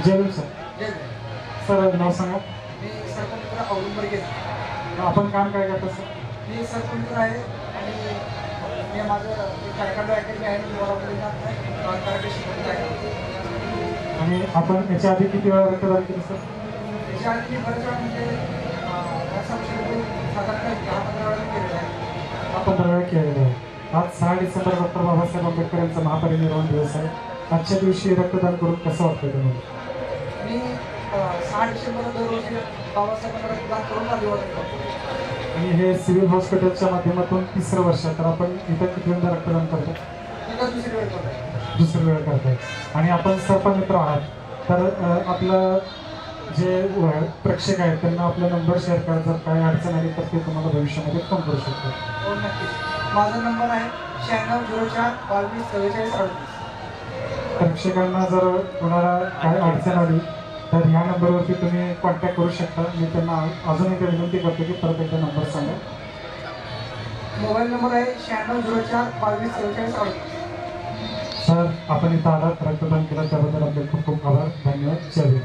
जय Bhim sir. जय sir नाव सांगा. मी सरपंच औरंगाबाद. आपण काम काय करता सर? मी सरपंच आहे आणि मी माझं तायक्वांडो अकॅडमी आहे कराटे शिकवत आहे. आणि आपण याच्या आधी किती वेळा रक्तदान केलं सर? याच्या आधी मी बऱ्याच वेळा म्हणजे साधारण 10-15 वेळा केलेलं आहे. 15 वेळा केलेलं आहे. आज 6 डिसेंबर डॉक्टर बाबासाहेब आंबेडकर यांचा महापरिनिर्वाण दिवस आहे. आजच्या दिवशी रक्तदान करून कसं वाटतं तुम्हाला? मी 6 डिसेंबरला दरवर्षी बाबासाहेबांना रक्तदान करून अभिवादन करतो. आणि हे सिव्हिल हॉस्पिटलच्या माध्यमातून 3रं वर्ष, तर आपण इथं कितव्यांदा रक्तदान करतो? दुसरी वेळ करतो. दुसरी वेळ करतो. आणि आपण सरपमित्र आहात, तर आपलं जे प्रेक्षक आहेत त्यांना आपला नंबर शेअर करा. जर काय अडचण आली तर ते तुम्हाला भविष्यामध्ये फोन करू शकतो. हो नक्कीच. माझा नंबर आहे 9604224438. प्रेक्षकांना जर कोणाला काय अडचण आली तर ह्या नंबरवरती तुम्ही कॉन्टॅक्ट करू शकता. मी त्यांना अजून एक विनंती करतो की परत एकदा नंबर सांगा. मोबाईल नंबर आहे 9604224438. सर आपण इथं आलात, रक्तदान केलं त्याबद्दल आपले खूप खूप आभार. धन्यवाद. जय भीम.